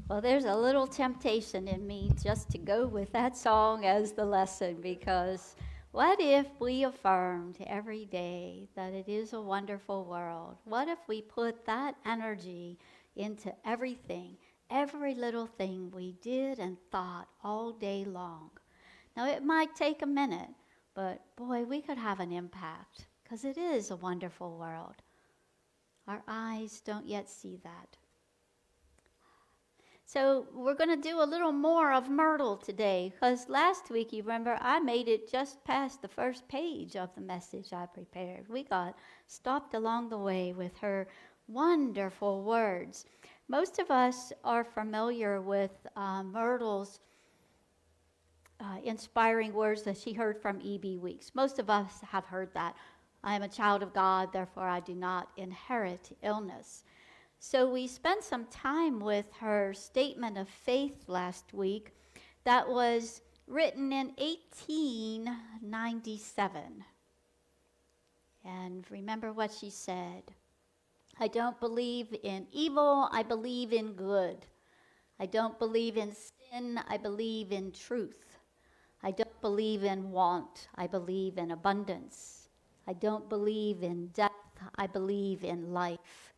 Well, there's a little temptation in me just to go with that song as the lesson, because what if we affirmed every day that it is a wonderful world? What if we put that energy into everything, every little thing we did and thought all day long? Now, it might take a minute, but boy, we could have an impact, because it is a wonderful world. Our eyes don't yet see that. So we're going to do a little more of Myrtle today, because last week, you remember, I made it just past the first page of the message I prepared. We got stopped along the way with her wonderful words. Most of us are familiar with Myrtle's inspiring words that she heard from E.B. Weeks. Most of us have heard that. I am a child of God, therefore I do not inherit illness. So we spent some time with her statement of faith last week that was written in 1897. And remember what she said. I don't believe in evil, I believe in good. I don't believe in sin, I believe in truth. I don't believe in want, I believe in abundance. I don't believe in death, I believe in life.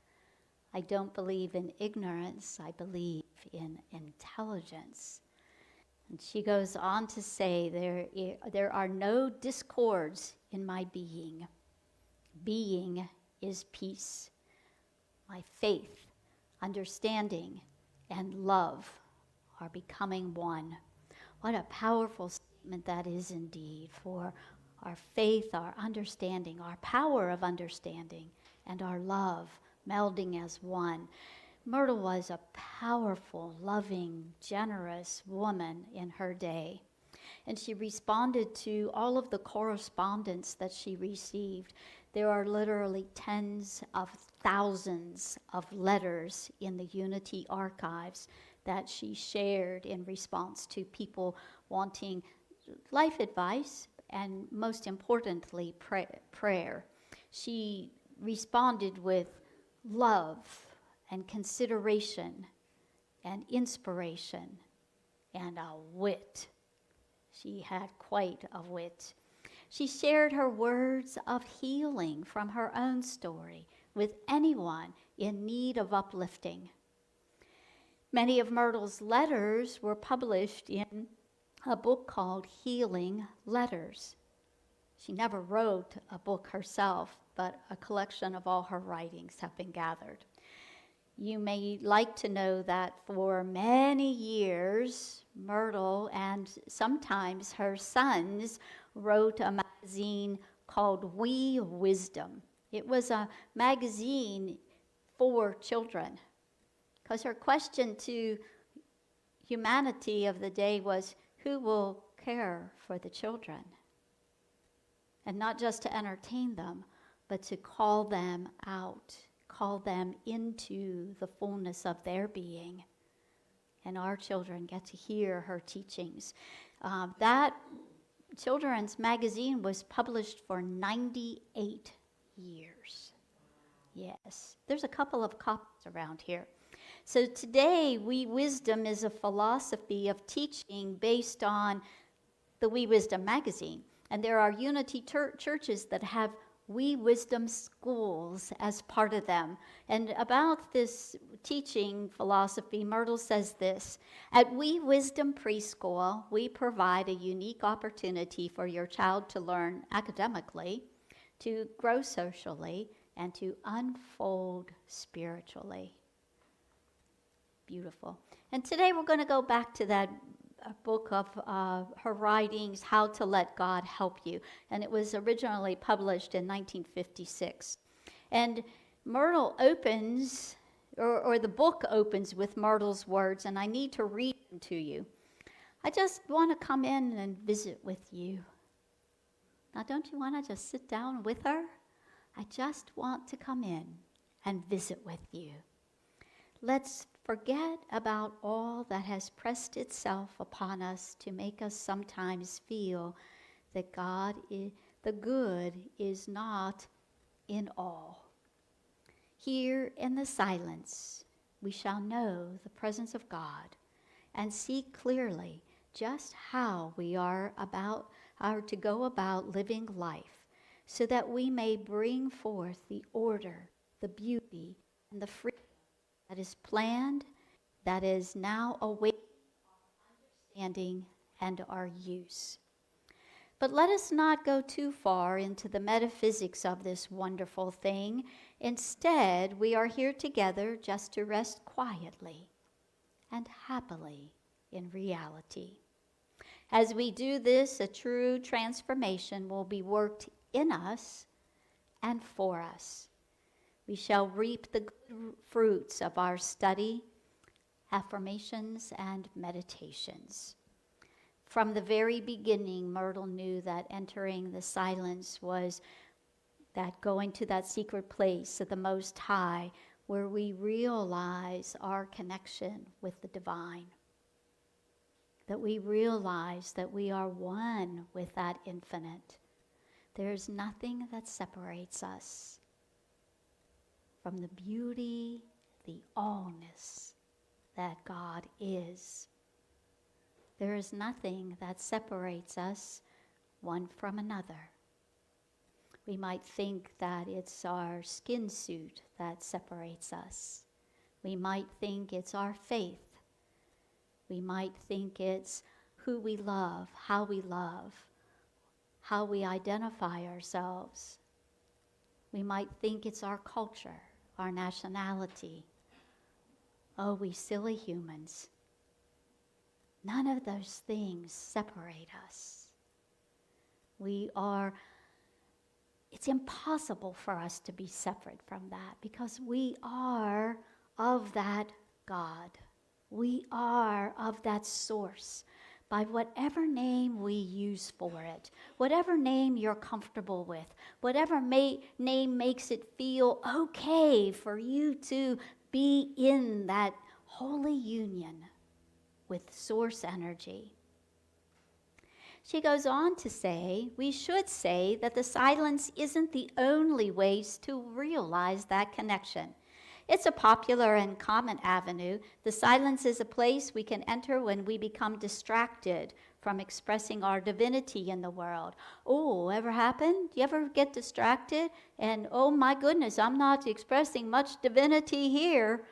I don't believe in ignorance, I believe in intelligence. And she goes on to say, there are no discords in my being. Being is peace. My faith, understanding, and love are becoming one. What a powerful statement that is indeed for our faith, our understanding, our power of understanding, and our love melding as one. Myrtle was a powerful, loving, generous woman in her day. And she responded to all of the correspondence that she received. There are literally tens of thousands of letters in the Unity archives that she shared in response to people wanting life advice and, most importantly, prayer. She responded with love and consideration and inspiration and a wit. She had quite a wit. She shared her words of healing from her own story with anyone in need of uplifting. Many of Myrtle's letters were published in a book called Healing Letters. She never wrote a book herself, but a collection of all her writings have been gathered. You may like to know that for many years, Myrtle and sometimes her sons wrote a magazine called We Wisdom. It was a magazine for children, because her question to humanity of the day was, who will care for the children? And not just to entertain them, but to call them out, call them into the fullness of their being. And our children get to hear her teachings. That children's magazine was published for 98 years. Yes, there's a couple of copies around here. So today, We Wisdom is a philosophy of teaching based on the We Wisdom magazine. And there are Unity churches that have We Wisdom schools as part of them. And about this teaching philosophy, Myrtle says this: at We Wisdom Preschool, we provide a unique opportunity for your child to learn academically, to grow socially, and to unfold spiritually. Beautiful. And today we're going to go back to that book of her writings, How to Let God Help You. And it was originally published in 1956. And Myrtle opens, or the book opens with Myrtle's words, and I need to read them to you. I just want to come in and visit with you. Now, don't you want to just sit down with her? I just want to come in and visit with you. Let's forget about all that has pressed itself upon us to make us sometimes feel that the good is not in all. Here in the silence, we shall know the presence of God and see clearly just how we are to go about living life, so that we may bring forth the order, the beauty, and the freedom that is planned, that is now awaiting our understanding and our use. But let us not go too far into the metaphysics of this wonderful thing. Instead, we are here together just to rest quietly and happily in reality. As we do this, a true transformation will be worked in us and for us. We shall reap the good fruits of our study, affirmations, and meditations. From the very beginning, Myrtle knew that entering the silence was that going to that secret place of the Most High, where we realize our connection with the divine, that we realize that we are one with that infinite. There's nothing that separates us from the beauty, the allness that God is. There is nothing that separates us one from another. We might think that it's our skin suit that separates us. We might think it's our faith. We might think it's who we love, how we identify ourselves. We might think it's our culture, our nationality. Oh, we silly humans. None of those things separate us. It's impossible for us to be separate from that, because we are of that God. We are of that source, by whatever name we use for it, whatever name you're comfortable with, whatever name makes it feel okay for you to be in that holy union with source energy. She goes on to say, we should say that the silence isn't the only ways to realize that connection. It's a popular and common avenue. The silence is a place we can enter when we become distracted from expressing our divinity in the world. Oh, ever happened? You ever get distracted? And oh my goodness, I'm not expressing much divinity here.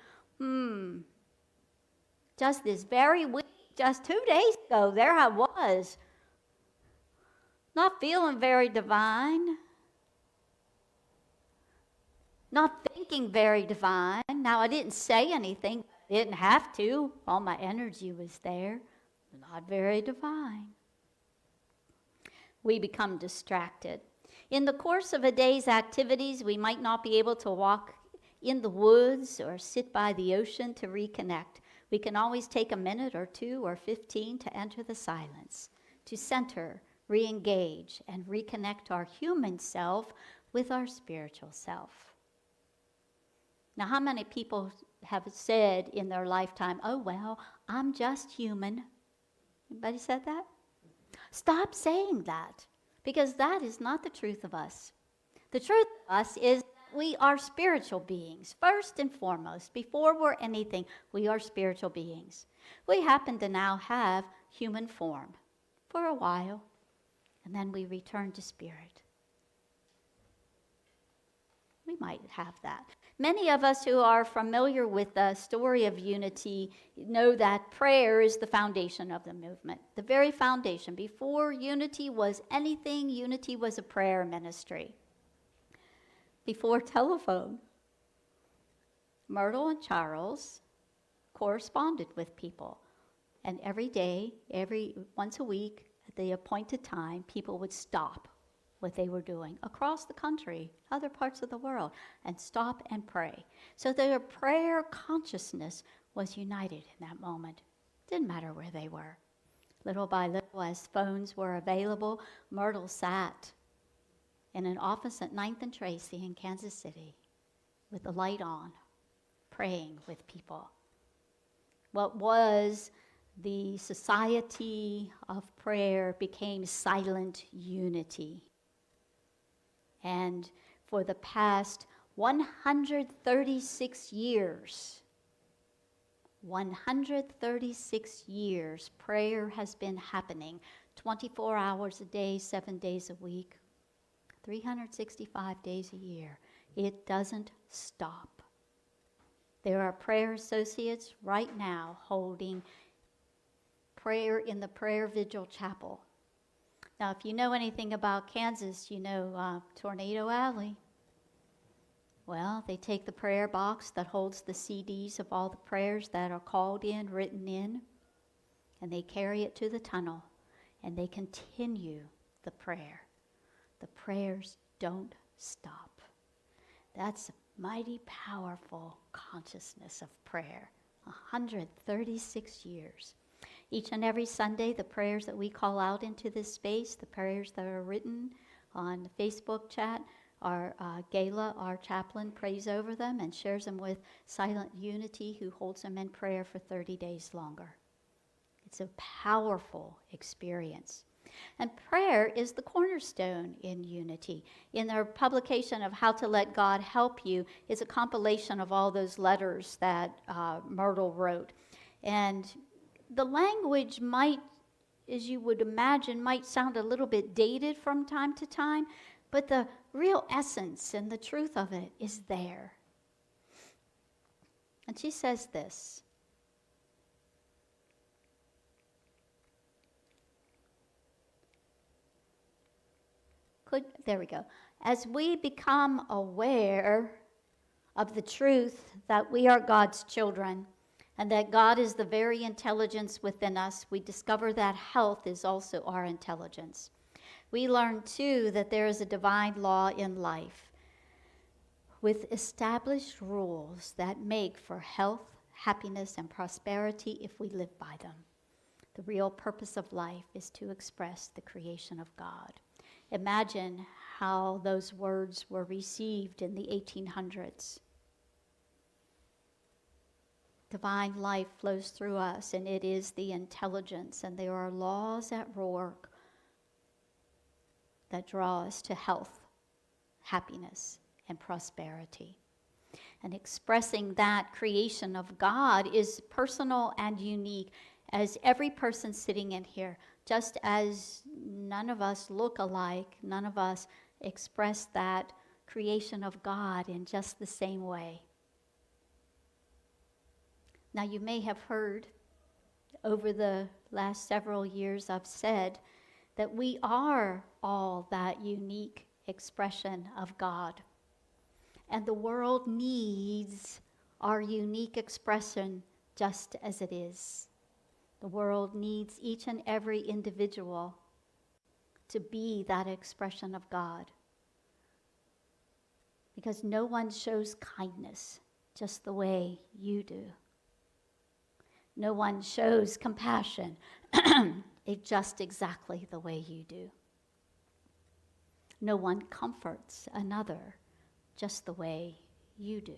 Just this very week, just 2 days ago, there I was. Not feeling very divine. Not thinking very divine. Now, I didn't say anything. I didn't have to. All my energy was there. Not very divine. We become distracted. In the course of a day's activities, we might not be able to walk in the woods or sit by the ocean to reconnect. We can always take a minute or 2 or 15 to enter the silence, to center, re-engage, and reconnect our human self with our spiritual self. Now, how many people have said in their lifetime, oh, well, I'm just human? Anybody said that? Stop saying that, because that is not the truth of us. The truth of us is that we are spiritual beings. First and foremost, before we're anything, we are spiritual beings. We happen to now have human form for a while, and then we return to spirit. We might have that. Many of us who are familiar with the story of unity know that prayer is the foundation of the movement, the very foundation. Before unity was anything, unity was a prayer ministry. Before telephone, Myrtle and Charles corresponded with people. And every day, once a week, at the appointed time, people would stop what they were doing across the country, other parts of the world, and stop and pray. So their prayer consciousness was united in that moment. Didn't matter where they were. Little by little, as phones were available, Myrtle sat in an office at 9th and Tracy in Kansas City with the light on, praying with people. What was the society of prayer became silent unity. And for the past 136 years, 136 years, prayer has been happening 24 hours a day, 7 days a week, 365 days a year. It doesn't stop. There are prayer associates right now holding prayer in the Prayer Vigil Chapel. Now, if you know anything about Kansas, you know Tornado Alley. Well, they take the prayer box that holds the CDs of all the prayers that are called in, written in, and they carry it to the tunnel, and they continue the prayer. The prayers don't stop. That's a mighty powerful consciousness of prayer. 136 years. Each and every Sunday, the prayers that we call out into this space, the prayers that are written on the Facebook chat, our Gayla, our chaplain, prays over them and shares them with Silent Unity, who holds them in prayer for 30 days longer. It's a powerful experience. And prayer is the cornerstone in unity. In their publication of How to Let God Help You is a compilation of all those letters that Myrtle wrote. And the language might, as you would imagine, might sound a little bit dated from time to time, but the real essence and the truth of it is there. And she says this: there we go. As we become aware of the truth that we are God's children and that God is the very intelligence within us, we discover that health is also our intelligence. We learn, too, that there is a divine law in life with established rules that make for health, happiness, and prosperity if we live by them. The real purpose of life is to express the creation of God. Imagine how those words were received in the 1800s. Divine life flows through us, and it is the intelligence, and there are laws at work that draw us to health, happiness, and prosperity. And expressing that creation of God is personal and unique, as every person sitting in here, just as none of us look alike, none of us express that creation of God in just the same way. Now, you may have heard over the last several years I've said that we are all that unique expression of God. And the world needs our unique expression just as it is. The world needs each and every individual to be that expression of God. Because no one shows kindness just the way you do. No one shows compassion just exactly the way you do. No one comforts another just the way you do.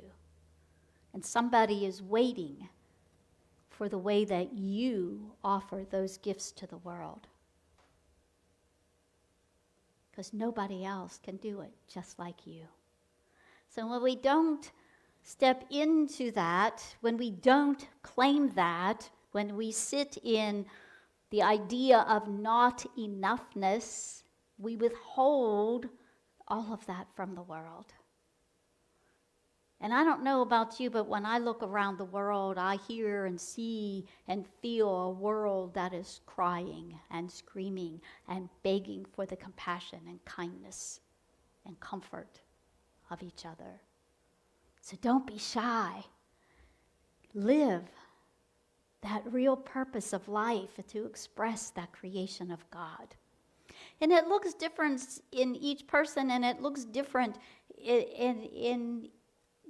And somebody is waiting for the way that you offer those gifts to the world. Because nobody else can do it just like you. So when we don't step into that, when we don't claim that, when we sit in the idea of not enoughness, we withhold all of that from the world. And I don't know about you, but when I look around the world, I hear and see and feel a world that is crying and screaming and begging for the compassion and kindness and comfort of each other. So don't be shy. Live that real purpose of life to express that creation of God. And it looks different in each person, and it looks different in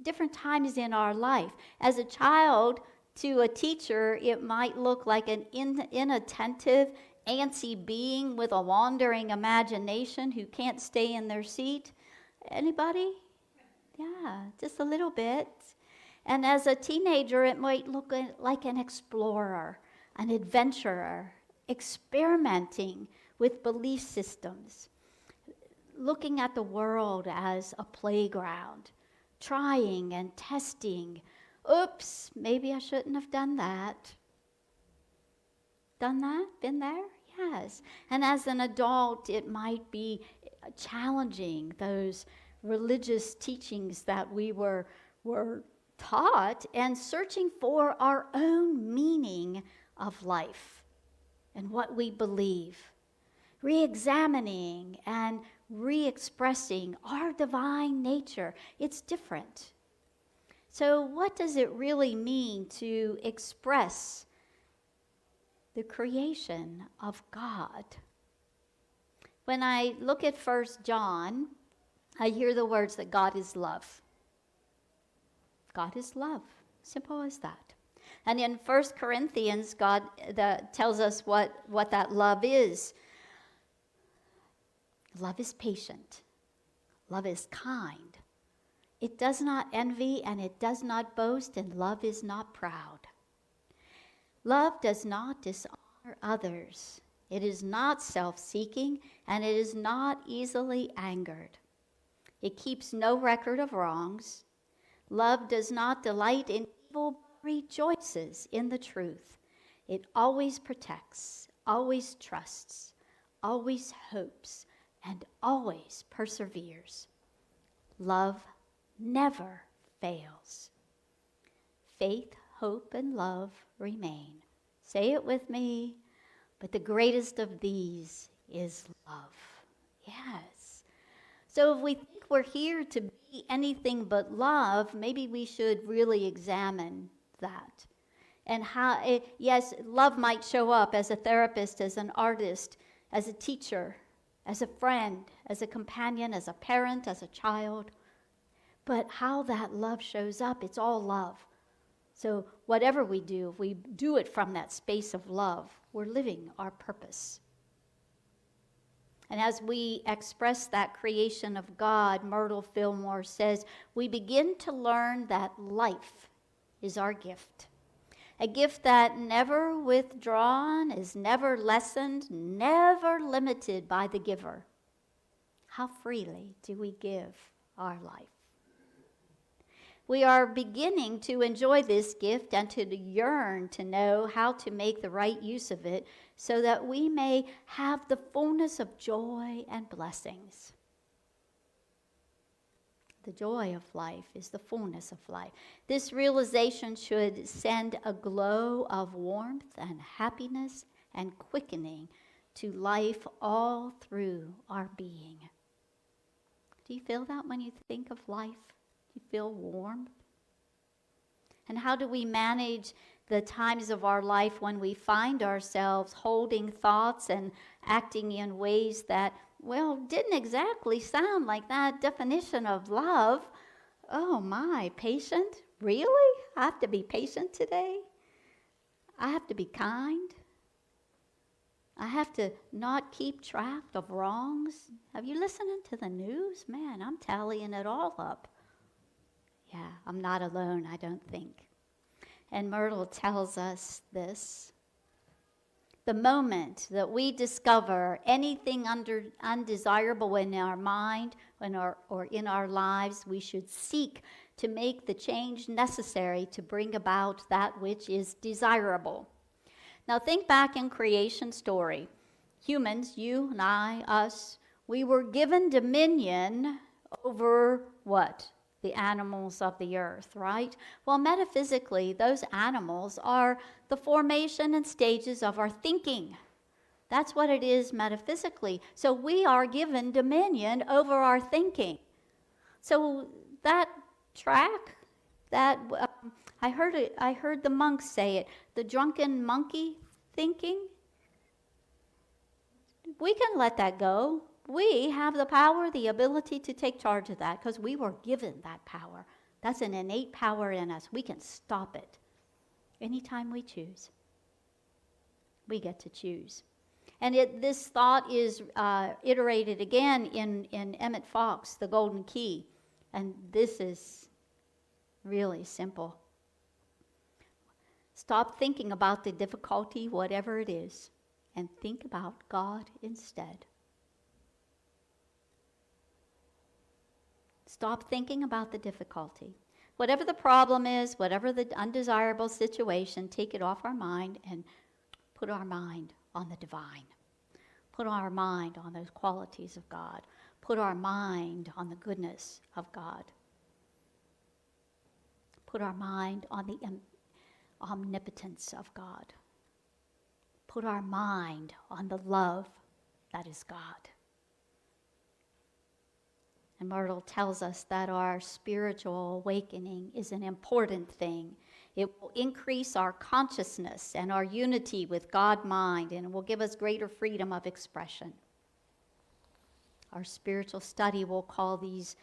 different times in our life. As a child, to a teacher, it might look like an inattentive antsy being with a wandering imagination who can't stay in their seat? Anybody? Yeah, just a little bit. And as a teenager, it might look like an explorer, an adventurer, experimenting with belief systems, looking at the world as a playground, trying and testing. Oops, maybe I shouldn't have done that. Done that? Been there? Yes. And as an adult, it might be challenging those religious teachings that we were taught and searching for our own meaning of life and what we believe. Re-examining and re-expressing our divine nature. It's different. So what does it really mean to express the creation of God? When I look at 1 John, I hear the words that God is love. God is love. Simple as that. And in 1 Corinthians, God tells us what that love is. Love is patient. Love is kind. It does not envy and it does not boast, and love is not proud. Love does not dishonor others. It is not self-seeking, and it is not easily angered. It keeps no record of wrongs. Love does not delight in evil, but rejoices in the truth. It always protects, always trusts, always hopes, and always perseveres. Love never fails. Faith, hope, and love remain. Say it with me. But the greatest of these is love. Yes. So if we think we're here to be anything but love, maybe we should really examine that. And how, yes, love might show up as a therapist, as an artist, as a teacher, as a friend, as a companion, as a parent, as a child. But how that love shows up, it's all love. So whatever we do, if we do it from that space of love, we're living our purpose. And as we express that creation of God, Myrtle Fillmore says, we begin to learn that life is our gift. A gift that never withdrawn, is never lessened, never limited by the giver. How freely do we give our life? We are beginning to enjoy this gift and to yearn to know how to make the right use of it so that we may have the fullness of joy and blessings. The joy of life is the fullness of life. This realization should send a glow of warmth and happiness and quickening to life all through our being. Do you feel that when you think of life? Do you feel warm? And how do we manage the times of our life when we find ourselves holding thoughts and acting in ways that, well, didn't exactly sound like that definition of love? Oh my, patient? Really? I have to be patient today? I have to be kind? I have to not keep track of wrongs? Have you listened to the news? Man, I'm tallying it all up. Yeah, I'm not alone, I don't think. And Myrtle tells us this. The moment that we discover anything undesirable in our mind or in our lives, we should seek to make the change necessary to bring about that which is desirable. Now think back in creation story. Humans, you and I, us, we were given dominion over what? The animals of the earth, right? Well, metaphysically, those animals are the formation and stages of our thinking. That's what it is metaphysically. So we are given dominion over our thinking. So that track, that I heard the monks say it, the drunken monkey thinking. We can let that go. We have the power, the ability to take charge of that because we were given that power. That's an innate power in us. We can stop it anytime we choose. We get to choose. And this thought is iterated again in Emmett Fox, The Golden Key. And this is really simple. Stop thinking about the difficulty, whatever it is, and think about God instead. Stop thinking about the difficulty. Whatever the problem is, whatever the undesirable situation, take it off our mind and put our mind on the divine. Put our mind on those qualities of God. Put our mind on the goodness of God. Put our mind on the omnipotence of God. Put our mind on the love that is God. And Myrtle tells us that our spiritual awakening is an important thing. It will increase our consciousness and our unity with God mind, and it will give us greater freedom of expression. Our spiritual study will call these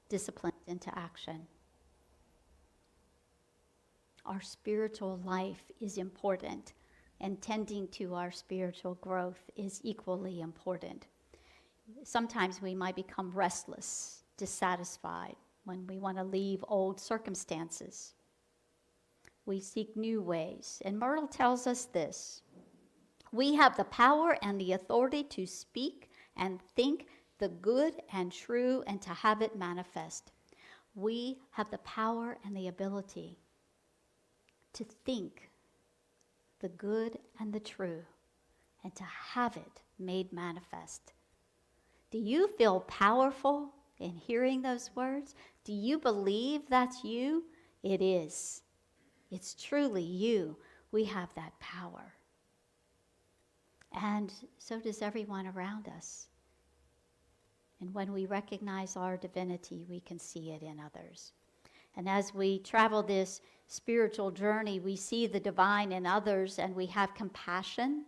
disciplines into action. Our spiritual life is important, and tending to our spiritual growth is equally important. Sometimes we might become restless, dissatisfied when we want to leave old circumstances. We seek new ways. And Myrtle tells us this: we have the power and the authority to speak and think the good and true and to have it manifest. We have the power and the ability to think the good and the true and to have it made manifest. Do you feel powerful in hearing those words? Do you believe that's you? It is. It's truly you. We have that power. And so does everyone around us. And when we recognize our divinity, we can see it in others. And as we travel this spiritual journey, we see the divine in others, and we have compassion.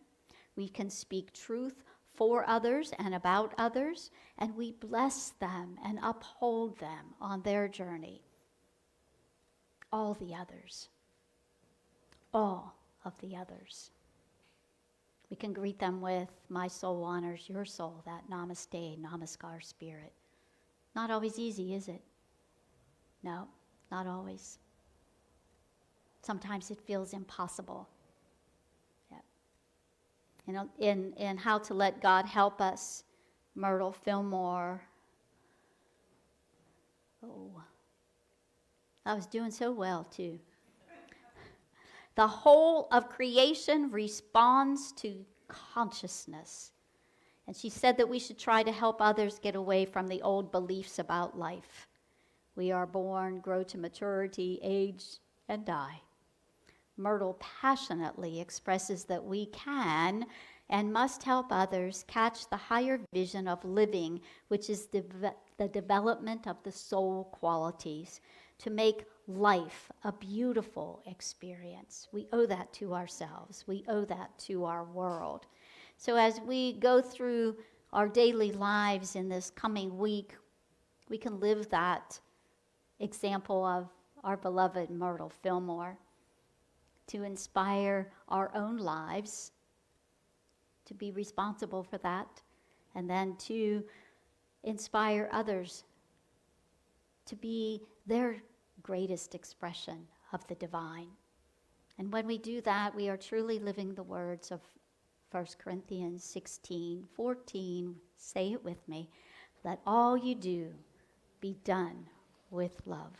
We can speak truth for others and about others, and we bless them and uphold them on their journey. All the others. All of the others. We can greet them with, my soul honors your soul, that namaste, namaskar spirit. Not always easy, is it? No, not always. Sometimes it feels impossible. You know, in How to Let God Help Us, Myrtle Fillmore. Oh, I was doing so well, too. The whole of creation responds to consciousness. And she said that we should try to help others get away from the old beliefs about life. We are born, grow to maturity, age, and die. Myrtle passionately expresses that we can and must help others catch the higher vision of living, which is the development of the soul qualities, to make life a beautiful experience. We owe that to ourselves. We owe that to our world. So as we go through our daily lives in this coming week, we can live that example of our beloved Myrtle Fillmore, to inspire our own lives, to be responsible for that, and then to inspire others to be their greatest expression of the divine. And when we do that, we are truly living the words of 1 Corinthians 16:14. Say it with me. Let all you do be done with love.